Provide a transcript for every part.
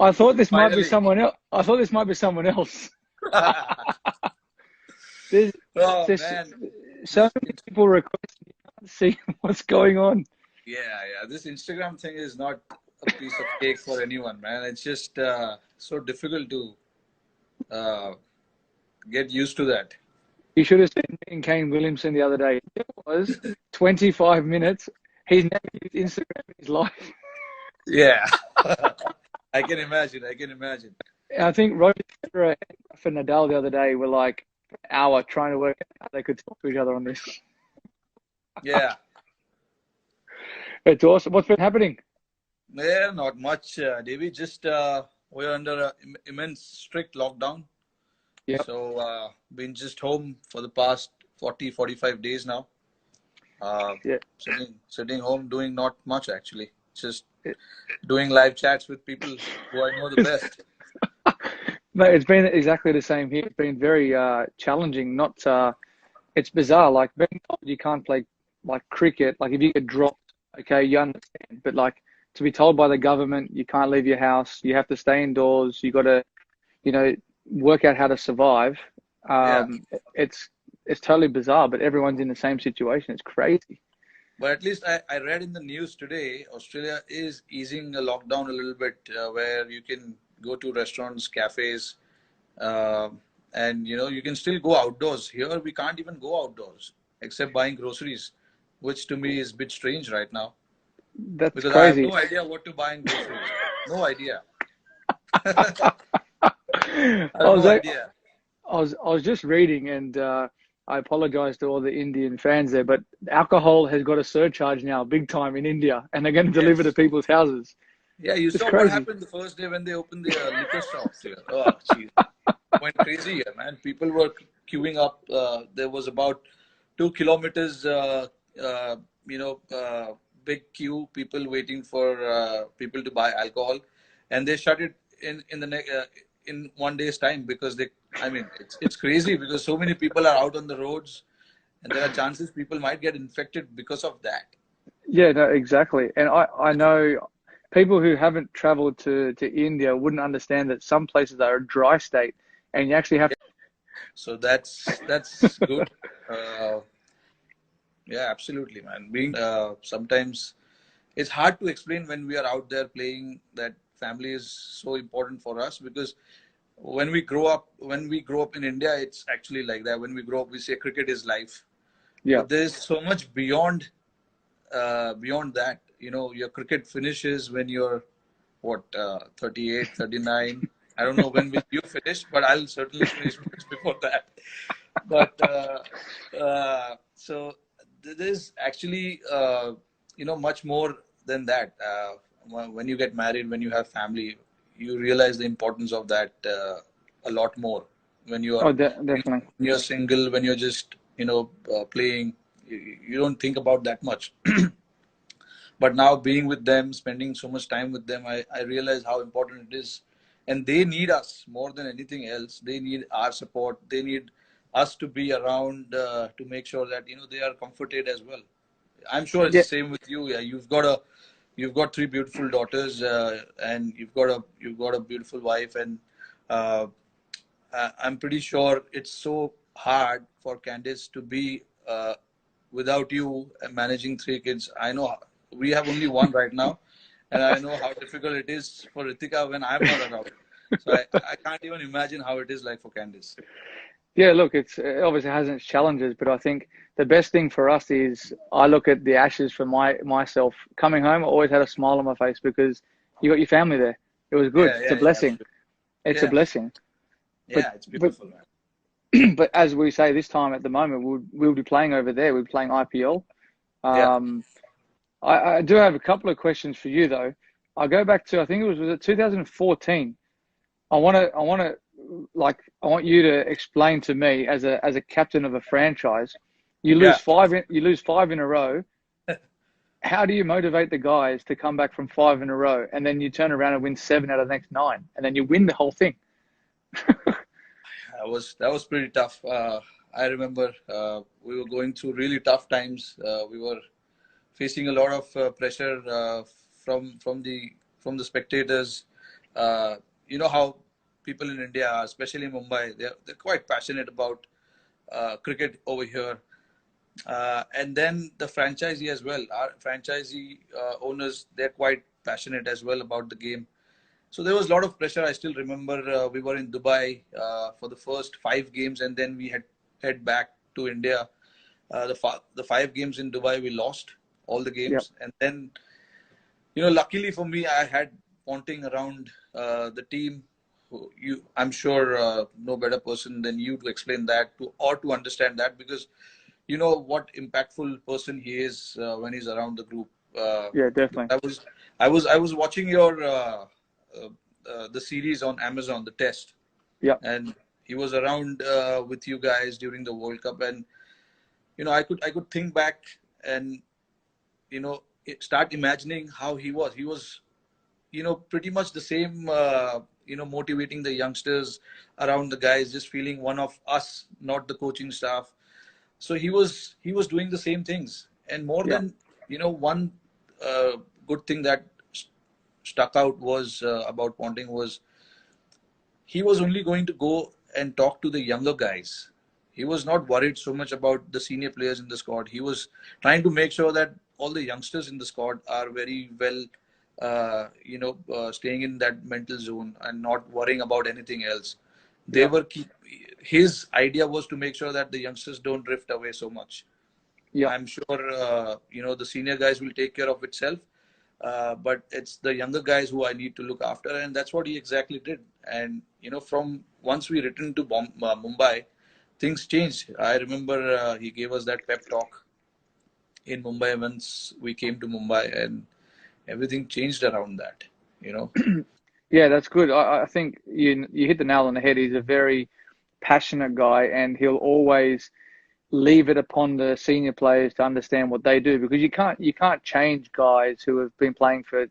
I thought this might be Finally. someone else. I thought this might be someone else. There's, Oh there's man, so this many people requesting to see what's going on. yeah. This Instagram thing is not a piece of cake for anyone, man. It's just so difficult to uh, get used to that. You should have seen me and Kane Williamson the other day. It was 25 minutes. He's never used Instagram in his life. Yeah, I can imagine. I can imagine. I think Roger Federer and Rafa Nadal the other day were like an hour trying to work out how they could talk to each other on this. Yeah, It's awesome. What's been happening? yeah, not much, Davey. Just we're under a immense strict lockdown. Yep. So been just home for the past 40, 45 days now. Yeah. Sitting home doing not much actually. Just doing live chats with people who I know the best. Mate, it's been exactly the same here. It's been very challenging. Not it's bizarre. Like being told you can't play like cricket. Like if you get dropped, okay, you understand. But like to be told by the government you can't leave your house, you have to stay indoors. You got to, you know, work out how to survive. Yeah, It's totally bizarre. But everyone's in the same situation. It's crazy. but at least I read in the news today, Australia is easing the lockdown a little bit, where you can go to restaurants, cafes, uh, and you can still go outdoors. Here we can't even go outdoors except buying groceries, which to me is a bit strange right now That's because I have crazy. no idea what to buy in groceries. No idea. I I have was no I idea. was just reading, and I apologize to all the Indian fans there, but alcohol has got a surcharge now, big time in India, and they're going to deliver to Yes. people's houses. Yeah, you It's saw what crazy. happened the first day when they opened the liquor shops here. Oh, jeez. Went crazy here, man. People were queuing up. There was about 2 kilometers, uh, you know, uh, big queue, people waiting for people to buy alcohol. And they shut it in 1 day's time because I mean, it's crazy because so many people are out on the roads and there are chances people might get infected because of that. Yeah, no, exactly. And I know people who haven't traveled to India wouldn't understand that some places are a dry state, and you actually have. So that's good. Uh, yeah, absolutely, man. Being sometimes it's hard to explain when we are out there playing that family is so important for us because when we grow up in India, it's actually like that. When we grow up, we say cricket is life, Yeah, but there's so much beyond that. Your cricket finishes when you're what 38, 39. I don't know when will you finish, but I'll certainly finish much before that. But so there's actually much more than that. When you get married, when you have family, you realize the importance of that a lot more. When you are oh, definitely. when you're single, when you're just playing, you don't think about that much. But now being with them, spending so much time with them, I realize how important it is. And they need us more than anything else. They need our support. They need us to be around to make sure that they are comforted as well. I'm sure it's Yeah, the same with you. Yeah, you've got three beautiful daughters, and you've got a beautiful wife, and uh, I'm pretty sure it's so hard for Candice to be without you managing three kids. I know we have only one right now, and I know how difficult it is for Ritika when I'm not around. So I can't even imagine how it is like for Candice. yeah. Look, it obviously has its challenges, but I think the best thing for us is I look at the Ashes for myself coming home. I always had a smile on my face because you got your family there. It was good. Yeah, It's a yeah, yeah, blessing. absolutely. It's a Yeah, blessing. But yeah, it's but beautiful, man. but as we say this time at the moment, we'll be playing over there. We'll be playing IPL. Yeah, Um, I do have a couple of questions for you though. I go back to I think was it 2014. I want you to explain to me as a captain of a franchise. yeah. You lose five in a row. How do you motivate the guys to come back from five in a row, and then you turn around and win seven out of the next nine, and then you win the whole thing? That was pretty tough. I remember we were going through really tough times. We were facing a lot of pressure from the spectators. You know how people in India are, especially Mumbai, they're quite passionate about cricket over here. And then the franchisee as well. Our franchisee owners, they're quite passionate as well about the game. So there was a lot of pressure. I still remember we were in Dubai for the first 5 games, and then we had head back to India. The 5 games in Dubai, we lost all the Yep. games, and then luckily for me, I had Ponting around the team. I'm sure no better person than you to explain that to understand that, because you know what impactful person he is when he's around the group. Yeah, definitely. I was watching your the series on Amazon, the test, Yep. and he was around with you guys during the World Cup, and I could think back and start imagining how he was. He was pretty much the same, motivating the youngsters around the guys, just feeling one of us, not the coaching staff. So he was doing the same things, and more Yep. than one uh, good thing that stuck out was about Ponting was he was only going to go and talk to the younger guys. He was not worried so much about the senior players in the squad. He was trying to make sure that all the youngsters in the squad are very well, staying in that mental zone and not worrying about anything else. They Yep. were his idea was to make sure that the youngsters don't drift away so much. Yep. I'm sure the senior guys will take care of itself, but it's the younger guys who I need to look after, and that's what he exactly did. And from once we returned to Mumbai, things changed. I remember he gave us that pep talk in Mumbai once we came to Mumbai, and everything changed around that. You know. Yeah, that's good. I think you hit the nail on the head. He's a very passionate guy, and he'll always leave it upon the senior players to understand what they do, because you can't change guys who have been playing for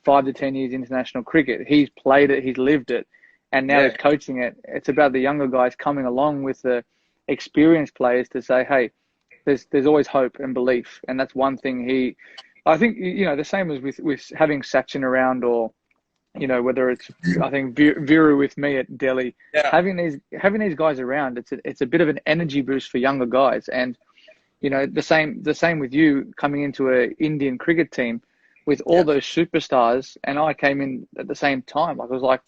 5 to 10 years international cricket. He's played it, he's lived it, and now he's Yeah. coaching it. It's about the younger guys coming along with the experienced players to say, hey, there's always hope and belief, and that's one thing I think the same as with having Sachin around, or whether it's, I think, Viru with me at Delhi, Yeah. having these guys around, it's a bit of an energy boost for younger guys. And the same with you coming into a Indian cricket team with all Yeah. those superstars, and I came in at the same time. Like, I was like,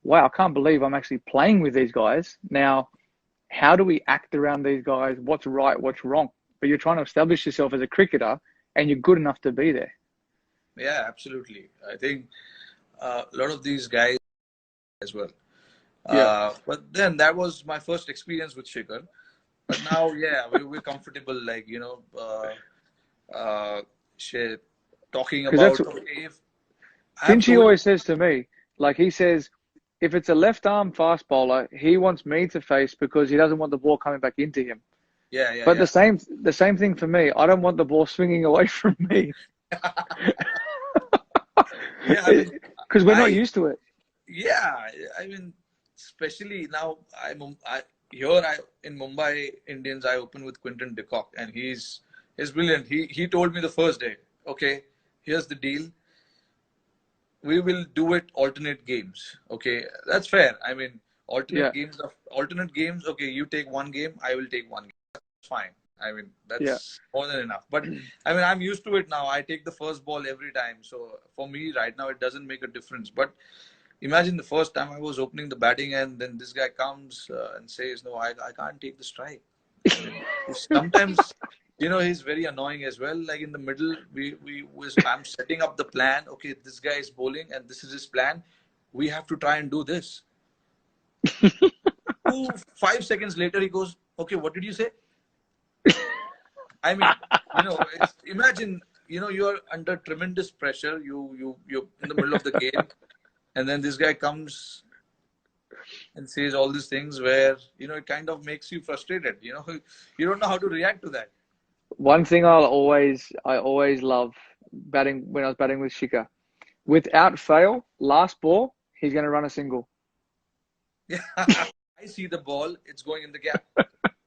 wow, I can't believe I'm actually playing with these guys now. How do we act around these guys? What's right, what's wrong? But you're trying to establish yourself as a cricketer, and you're good enough to be there. Yeah. Absolutely. I think a lot of these guys as well. Yeah. But then that was my first experience with Shikhar. But now, yeah, we're comfortable, like, shit, talking Because that's about, okay, if I've Finchie told, always says to me, like, he says, if it's a left arm fast bowler, he wants me to face because he doesn't want the ball coming back into him. yeah, yeah, But yeah. the same thing for me. I don't want the ball swinging away from me Yeah, I mean, because we're not I, used to it. yeah, I mean, especially now, here in Mumbai Indians, I open with Quinton de Kock, and he's brilliant. He told me the first day, okay, here's the deal. We will do it alternate games. Okay, that's fair. I mean, Yeah, alternate games. Okay, you take one game, I will take one game. That's fine. I mean, yeah, that's more than enough. But I mean, I'm used to it now. I take the first ball every time. So for me, right now, it doesn't make a difference. But imagine the first time I was opening the batting, and then this guy comes and says, "No, I can't take the strike." I mean, sometimes, he's very annoying as well. Like in the middle, I'm setting up the plan. Okay, this guy is bowling, and this is his plan. We have to try and do this. 5 seconds later, he goes, "Okay, what did you say?" I mean, imagine, you're under tremendous pressure. You're in the middle of the game, and then this guy comes and says all these things where it kind of makes you frustrated. You don't know how to react to that. One thing I always love batting when I was batting with Shika. Without fail, last ball, he's going to run a single. Yeah, I see the ball, it's going in the gap.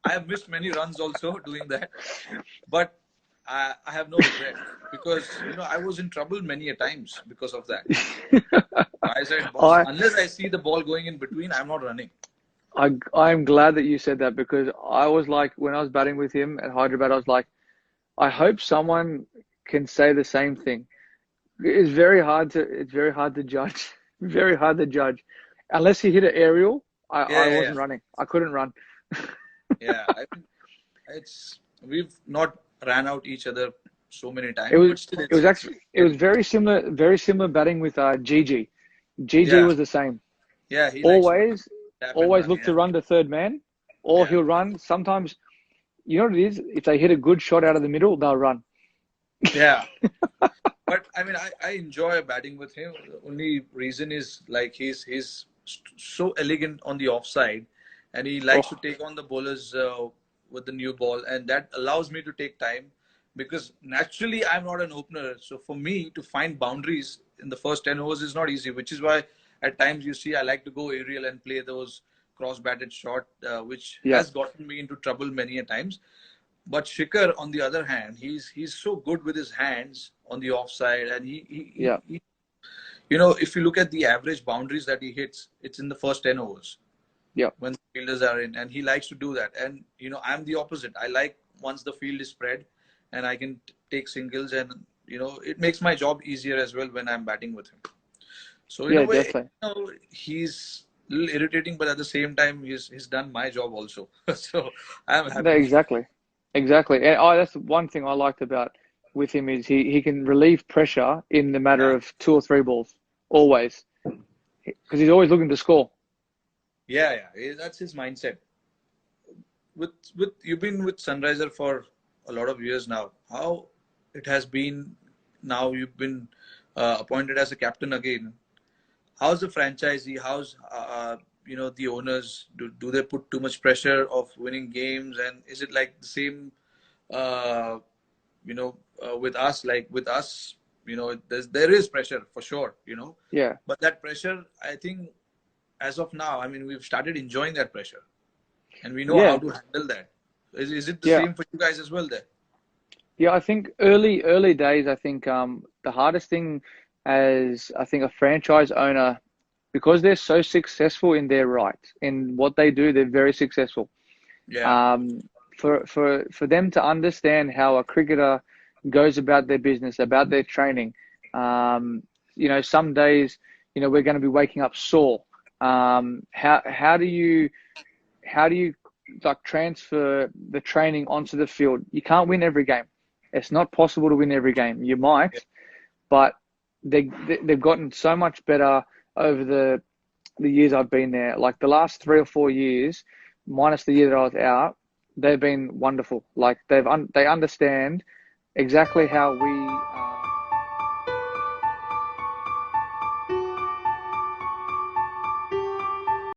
I have missed many runs also doing that. But I have no regret because I was in trouble many a times because of that. I said, boss, I, unless I see the ball going in between, I'm not running. I'm glad that you said that because I was like, when I was batting with him at Hyderabad, I was like, I hope someone can say the same thing. It's very hard to judge. Very hard to judge. Unless he hit an aerial, Yeah, I yeah, yeah. wasn't running. I couldn't run. Yeah, I mean, we've not ran out each other so many It times, was but still, it was it's actually it was getting. very similar batting with Gigi. Gigi Yeah, was the same. yeah, he likes to Always tap and always run. look Yeah, to run to third man, or yeah, he'll run. Sometimes you know what it is? If they hit a good shot out of the middle, they'll run. yeah. But I mean, I enjoy batting with him. The only reason is like he's so elegant on the offside, and he likes to Oh, take on the bowlers with the new ball, and that allows me to take time because naturally I'm not an opener. So for me to find boundaries in the first 10 overs is not easy, which is why at times you see I like to go aerial and play those cross-batted shot, which yeah, has gotten me into trouble many a times. But Shikhar, on the other hand, he's so good with his hands on the offside, and yeah, if you look at the average boundaries that he hits, it's in the first 10 overs yeah, when the fielders are in, and he likes to do that. And I'm the opposite. I like once the field is spread, and I can take singles, and it makes my job easier as well when I'm batting with him. So in a yeah, way, definitely. he's a little irritating, but at the same time, he's done my job also. So I'm No, happy. exactly, exactly. And that's one thing I liked about with him is he can relieve pressure in the matter Yeah. of two or three balls, always, because he's always looking to score. Yeah, yeah, that's his mindset. With you've been with Sunriser for a lot of years now. How it has been now you've been appointed as a captain again. How's the franchisee? How's the owners? Do they put too much pressure of winning games? And is it like the same? Uh, with us, like with us, there is pressure for sure. Yeah, But that pressure, I think, as of now, I mean, we've started enjoying that pressure and we know how yeah, to handle that. Is it the yeah. same for you guys as well there? Yeah, I think early days, I think the hardest thing as I think a franchise owner, because they're so successful in their right, in what they do, they're very successful. Yeah, Um, for them to understand how a cricketer goes about their business, about their training. Um, some days, we're going to be waking up sore. How do you like transfer the training onto the field? You can't win every game. It's not possible to win every game. You yeah, might, but they've gotten so much better over the years I've been there. Like the last 3 or 4 years, minus the year that I was out, they've been wonderful. Like they understand exactly how we